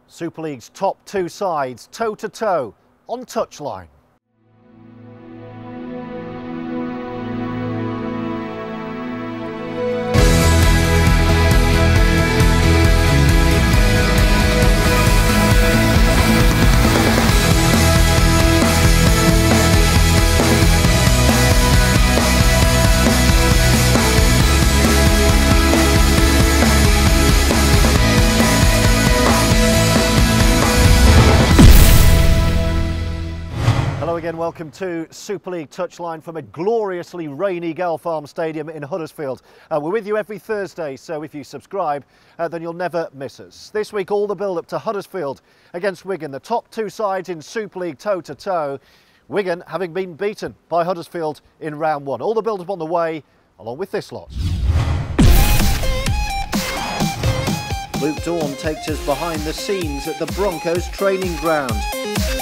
Super League's top two sides toe-to-toe on Touchline. Hello again, welcome to Super League Touchline from a gloriously rainy Gale Farm Stadium in Huddersfield. We're with you every Thursday, so if you subscribe, then you'll never miss us. This week, all the build-up to Huddersfield against Wigan, the top two sides in Super League toe-to-toe. Wigan having been beaten by Huddersfield in round one. All the build-up on the way, along with this lot. Luke Dorn takes us behind the scenes at the Broncos training ground.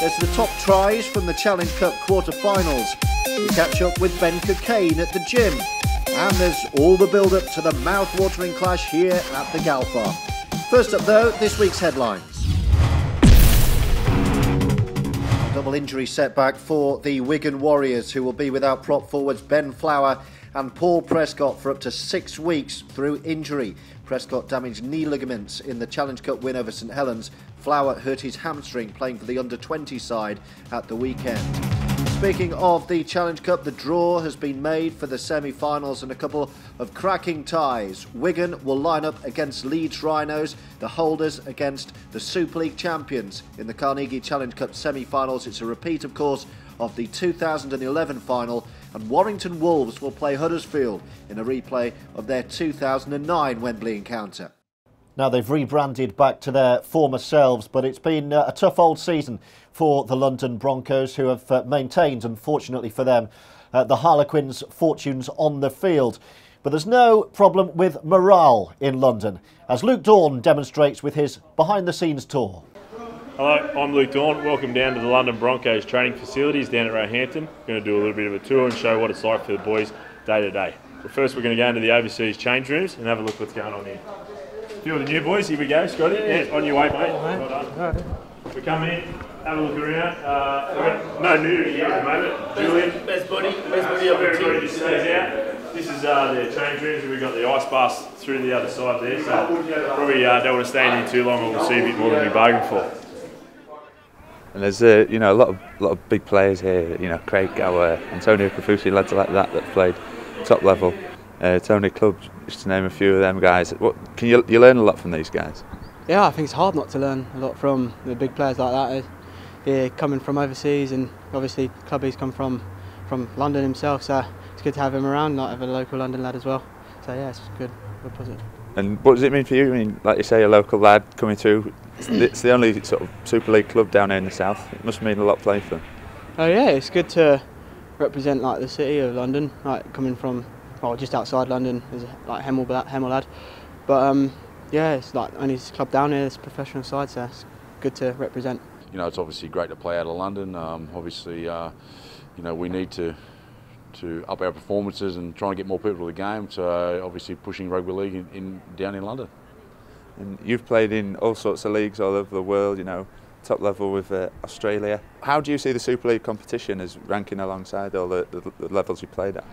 There's the top tries from the Challenge Cup quarter-finals. We catch up with Ben Cockayne at the gym. And there's all the build-up to the mouth-watering clash here at the Gale Farm. First up though, this week's headlines. Double injury setback for the Wigan Warriors, who will be without prop forwards Ben Flower and Paul Prescott for up to 6 weeks through injury. Prescott damaged knee ligaments in the Challenge Cup win over St Helens. Flower hurt his hamstring playing for the under-20 side at the weekend. Speaking of the Challenge Cup, the draw has been made for the semi-finals and a couple of cracking ties. Wigan will line up against Leeds Rhinos, the holders against the Super League champions in the Carnegie Challenge Cup semi-finals. It's a repeat, of course, of the 2011 final, and Warrington Wolves will play Huddersfield in a replay of their 2009 Wembley encounter. Now they've rebranded back to their former selves, but it's been a tough old season for the London Broncos, who have maintained, unfortunately for them, the Harlequins' fortunes on the field. But there's no problem with morale in London, as Luke Dorn demonstrates with his behind-the-scenes tour. Hello, I'm Luke Dorn. Welcome down to the London Broncos training facilities down at Roehampton. We're going to do a little bit of a tour and show what it's like for the boys day to day. But first we're going to go into the overseas change rooms and have a look what's going on here. A few of the new boys, here we go, Scotty. Yeah, on your way, mate. Well done. We come in, have a look around. No nudity here at the moment. Julian. Best buddy of everybody that stays out. This is their change rooms, and we've got the ice bath through the other side there. So probably don't want to stay in here too long, and we'll see a bit more than we bargained for. And there's a lot of big players here. Craig Gower, Antonio Cafusi, lads like that played top level. Tony Clubb, just to name a few of them guys. What can you learn a lot from these guys? Yeah, I think it's hard not to learn a lot from the big players like that. Yeah, coming from overseas, and obviously Clubby's come from London himself, so it's good to have him around, not have a local London lad as well. So yeah, it's good, positive. And what does it mean for you? I mean, like you say, a local lad coming through. It's the only sort of Super League club down here in the south. It must mean a lot playing for them. Oh yeah, it's good to represent like the city of London, like coming from just outside London, as like Hemel lad. But yeah, it's like only this club down here, it's a professional side, so it's good to represent. It's obviously great to play out of London. Obviously, we need to up our performances and try and get more people to the game. So obviously pushing rugby league down in London. And you've played in all sorts of leagues all over the world, top level with Australia. How do you see the Super League competition as ranking alongside all the levels you played at?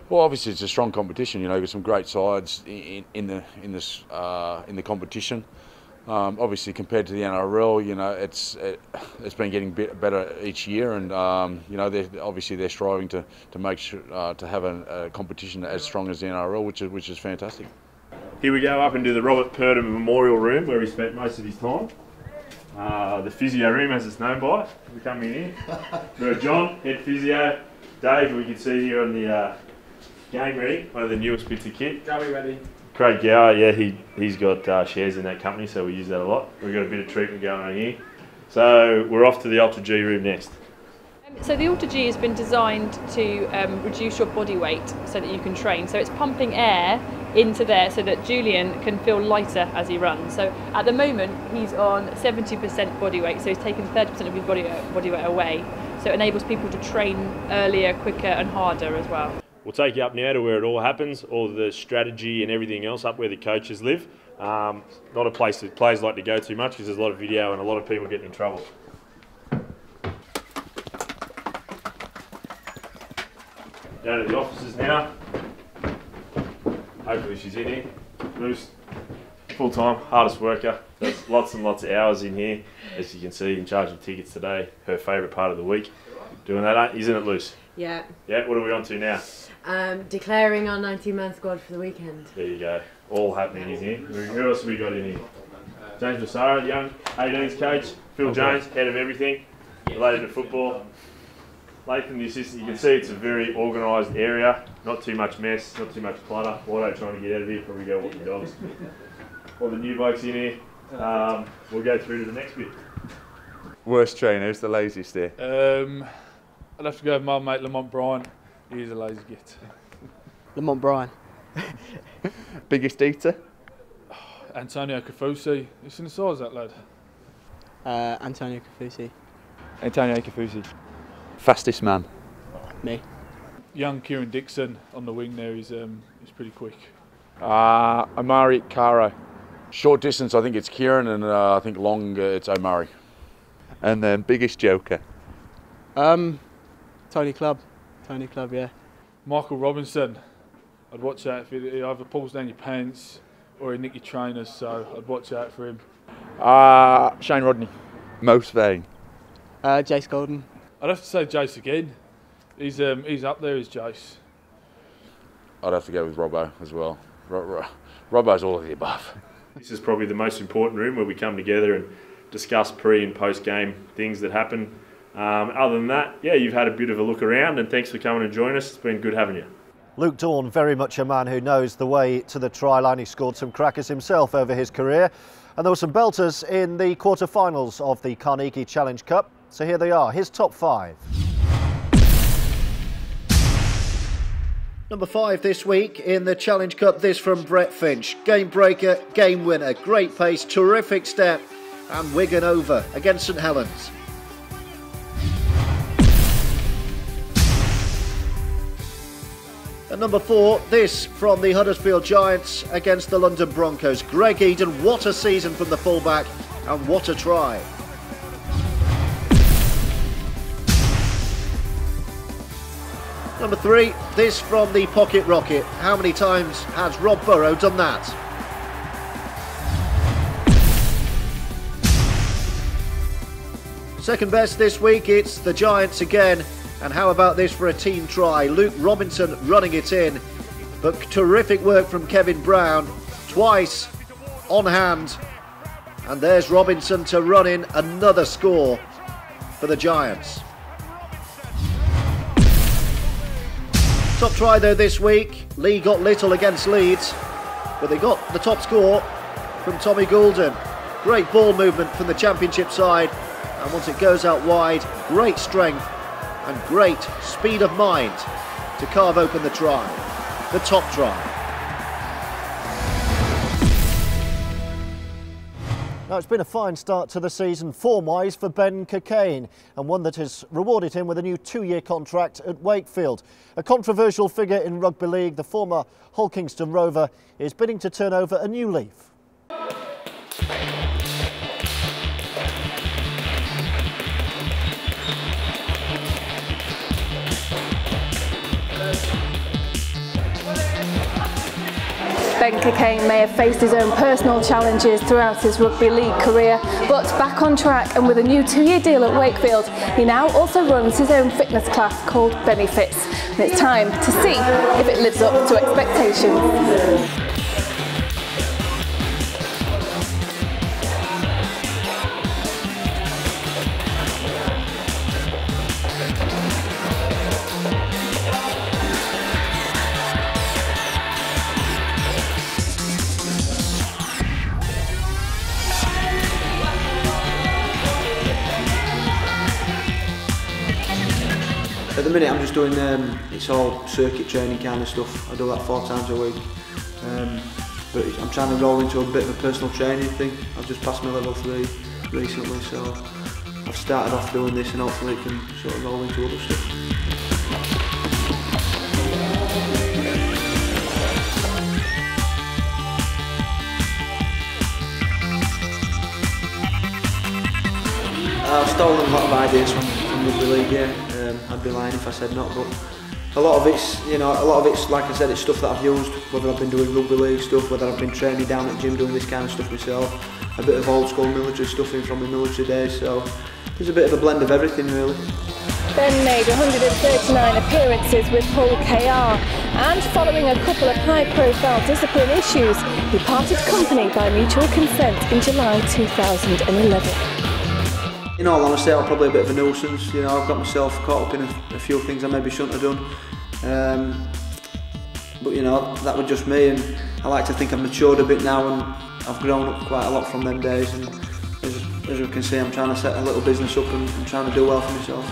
Well, obviously it's a strong competition. You've got some great sides in the competition. Obviously compared to the NRL, it's been getting better each year, and they're striving to make sure to have a competition as strong as the NRL, which is fantastic. Here we go up into the Robert Purdon Memorial Room, where he spent most of his time. The physio room, as it's known by. We come in here. We've got John, head physio. Dave, we can see here on the game ready, one of the newest bits of kit. Are we ready? Craig Gower, yeah, he's got shares in that company, so we use that a lot. We've got a bit of treatment going on here. So we're off to the Ultra G room next. So the Ultra G has been designed to reduce your body weight so that you can train. So it's pumping air into there so that Julian can feel lighter as he runs. So at the moment he's on 70% body weight, so he's taken 30% of his body weight away. So it enables people to train earlier, quicker and harder as well. We'll take you up now to where it all happens, all the strategy and everything else, up where the coaches live. Not a place that players like to go too much because there's a lot of video and a lot of people getting in trouble. Down to the offices now. Hopefully she's in here. Bruce, full-time, hardest worker. Does lots and lots of hours in here. As you can see, in charge of tickets today. Her favourite part of the week. Doing that, isn't it, Luce? Yeah. Yeah, what are we on to now? Declaring our 19-man squad for the weekend. There you go. All happening in here. Who else have we got in here? James Massara, young 18s coach. Phil Jones, head of everything related to football. Lathan, the assistant. You can see it's a very organised area. Not too much mess, not too much clutter. Watto trying to get out of here, probably go walk the dogs. All the new blokes in here. We'll go through to the next bit. Worst trainer, who's the laziest here? I'd have to go with my mate Lamont Bryan. He's a lazy git. Lamont Bryan. Biggest eater? Antonio Kafusi. You seen the size of that lad? Antonio Kafusi. Antonio Kafusi. Fastest man? Me. Young Kieran Dixon on the wing there. He's pretty quick. Omari Caro. Short distance, I think it's Kieran, and I think long, it's Omari. And then biggest joker? Tony Clubb. Tony Clubb, yeah. Michael Robinson. I'd watch out if he either pulls down your pants or he nick your trainers, so I'd watch out for him. Shane Rodney. Most vain? Jace Golden. I'd have to say Jace again. He's up there as Jace. I'd have to go with Robbo as well. Robbo's all of the above. This is probably the most important room where we come together and discuss pre and post game things that happen. Other than that, yeah, you've had a bit of a look around, and thanks for coming and joining us. It's been good having you. Luke Dorn, very much a man who knows the way to the try line. He scored some crackers himself over his career. And there were some belters in the quarter-finals of the Carnegie Challenge Cup. So here they are, his top 5. Number 5 this week in the Challenge Cup, this from Brett Finch. Game breaker, game winner, great pace, terrific step, and Wigan over against St Helens. At number 4, this from the Huddersfield Giants against the London Broncos. Greg Eden, what a season from the fullback, and what a try. Number 3, this from the Pocket Rocket. How many times has Rob Burrow done that? Second best this week, it's the Giants again. And how about this for a team try? Luke Robinson running it in. But terrific work from Kevin Brown. Twice on hand. And there's Robinson to run in another score for the Giants. Top try though this week. Lee got little against Leeds, but they got the top score from Tommy Goulden. Great ball movement from the Championship side, and once it goes out wide, great strength and great speed of mind to carve open the try, the top try. Now, it's been a fine start to the season form-wise for Ben Cockayne, and one that has rewarded him with a new 2-year contract at Wakefield. A controversial figure in rugby league, the former Hull Kingston Rover is bidding to turn over a new leaf. Ben Cockayne may have faced his own personal challenges throughout his rugby league career, but back on track and with a new 2-year deal at Wakefield, he now also runs his own fitness class called Benefits, and it's time to see if it lives up to expectations. At the minute I'm just doing, it's all circuit training kind of stuff. I do that 4 times a week. But I'm trying to roll into a bit of a personal training thing. I've just passed my level 3 recently, so I've started off doing this and hopefully it can sort of roll into other stuff. I've stolen a lot of ideas from Rugby League, yeah. I'd be lying if I said not, but a lot of it's, like I said, it's stuff that I've used, whether I've been doing Rugby League stuff, whether I've been training down at gym doing this kind of stuff myself, a bit of old school military stuff in from my military days, so there's a bit of a blend of everything really. Ben made 139 appearances with Hull KR, and following a couple of high-profile discipline issues, he parted company by mutual consent in July 2011. In all honesty, I'm probably a bit of a nuisance. I've got myself caught up in a few things I maybe shouldn't have done. But that was just me, and I like to think I've matured a bit now, and I've grown up quite a lot from them days. And as you can see, I'm trying to set a little business up and I'm trying to do well for myself.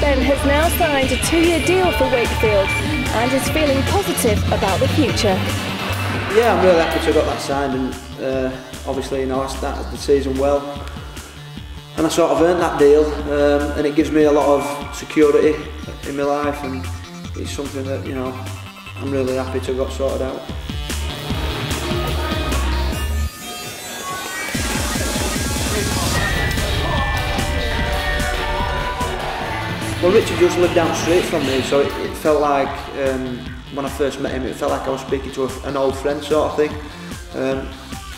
Ben has now signed a 2-year deal for Wakefield and is feeling positive about the future. Yeah, I'm really happy to have got that signed, and obviously I started the season well, and I sort of earned that deal, and it gives me a lot of security in my life, and it's something that I'm really happy to have got sorted out. Well, Richard just lived down the street from me, so it felt like, when I first met him, it felt like I was speaking to an old friend sort of thing.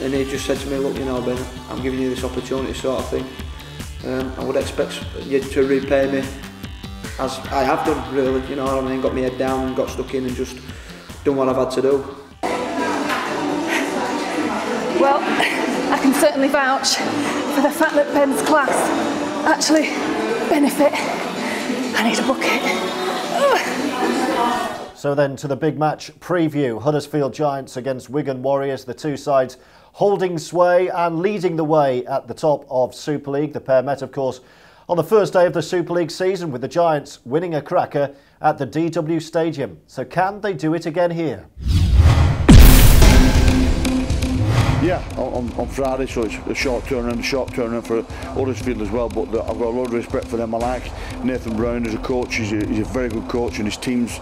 And he just said to me, look, Ben, I'm giving you this opportunity sort of thing. I would expect you to repay me as I have done, really, you know what I mean? Got my head down and got stuck in and just done what I've had to do. Well, I can certainly vouch for the fact that Ben's class actually benefit. I need a bucket. So then to the big match preview, Huddersfield Giants against Wigan Warriors, the two sides holding sway and leading the way at the top of Super League. The pair met, of course, on the first day of the Super League season, with the Giants winning a cracker at the DW Stadium. So can they do it again here? Yeah, on Friday, so it's a short turnaround for Huddersfield as well, but I've got a lot of respect for them. I like Nathan Brown as a coach. He's a very good coach, and his teams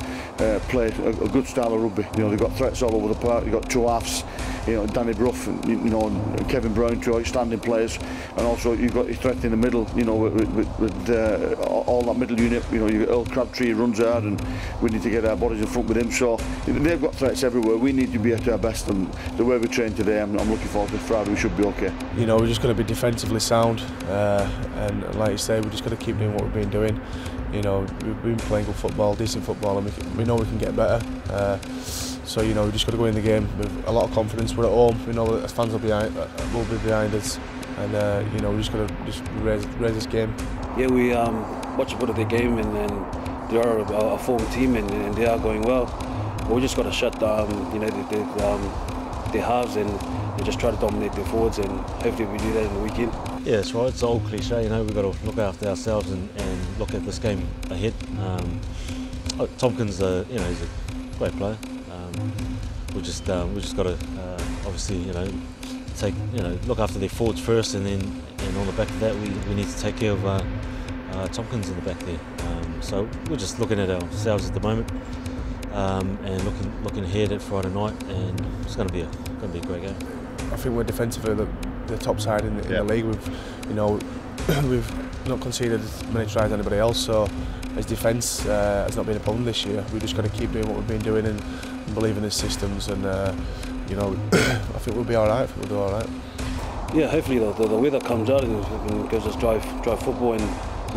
play a good style of rugby. They've got threats all over the park. They've got two halves, Danny Brough and Kevin Brown, two outstanding players, and also you've got your threat in the middle, with all that middle unit. You've got Earl Crabtree, who runs hard, and we need to get our bodies in front with him. So they've got threats everywhere. We need to be at our best, and the way we train today, I'm looking forward to Friday. We should be okay. We're just going to be defensively sound, and like you say, we're just going to keep doing what we've been doing. We've been playing good football, decent football, and we know we can get better. So we just got to go in the game with a lot of confidence. We're at home. We know that the fans will be behind us, and we just got to raise this game. Yeah, we watch a bit of the game, and they are a form team, and they are going well. But we just got to shut down, the halves and just try to dominate the forwards, and hopefully we do that in the weekend. Yeah, that's right. It's the old cliche, we've got to look after ourselves and look at this game ahead. Tompkins, he's a great player. We just got to obviously, look after their forwards first, and on the back of that, we need to take care of Tompkins in the back there. So we're just looking at ourselves at the moment, and looking ahead at Friday night, and it's going to be a great game. I think we're defensively the top side in the league. We've not conceded as many tries as anybody else, so as defence has not been a problem this year. We've just got to keep doing what we've been doing and believe in the systems, and I think we'll be all right. We'll do all right. Yeah, hopefully the weather comes out and gives us drive football, and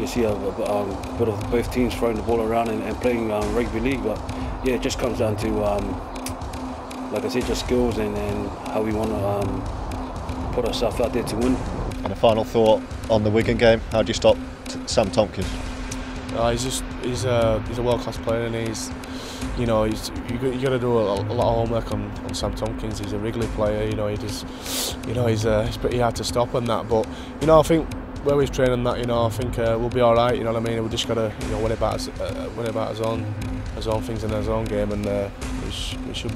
you see a bit of both teams throwing the ball around and playing rugby league. But yeah, it just comes down to like I said, just skills and how we want to put ourselves out there to win. And a final thought on the Wigan game: how do you stop Sam Tompkins? He's a world-class player, and you got to do a lot of homework on Sam Tompkins. He's a Wrigley player, he's pretty hard to stop on that. But I think where we've trained on that, I think we'll be all right. You know what I mean? We just got to win about his own things in his own game, and we should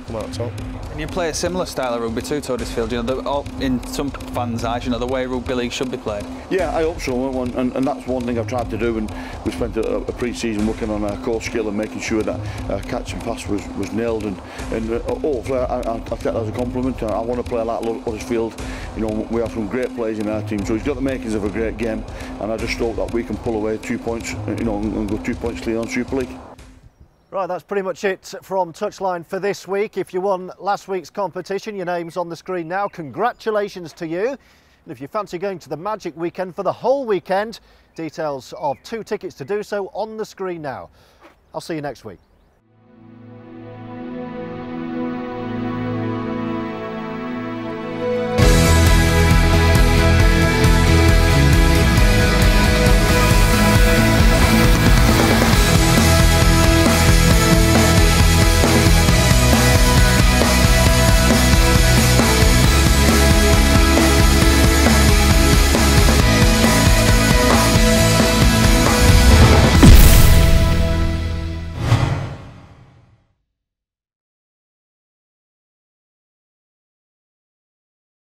come out top. And you play a similar style of rugby to Huddersfield, you know, in some fans' eyes, you know, the way rugby league should be played. Yeah, I hope so, and that's one thing I've tried to do, and we spent a pre-season working on our core skill and making sure that our catch and pass was nailed, and hopefully I take that as a compliment. I want to play like Huddersfield. You know, we have some great players in our team, so he's got the makings of a great game, and I just hope that we can pull away 2 points, you know, and go 2 points clear on Super League. Right, that's pretty much it from Touchline for this week. If you won last week's competition, your name's on the screen now. Congratulations to you. And if you fancy going to the Magic Weekend for the whole weekend, details of 2 tickets to do so on the screen now. I'll see you next week.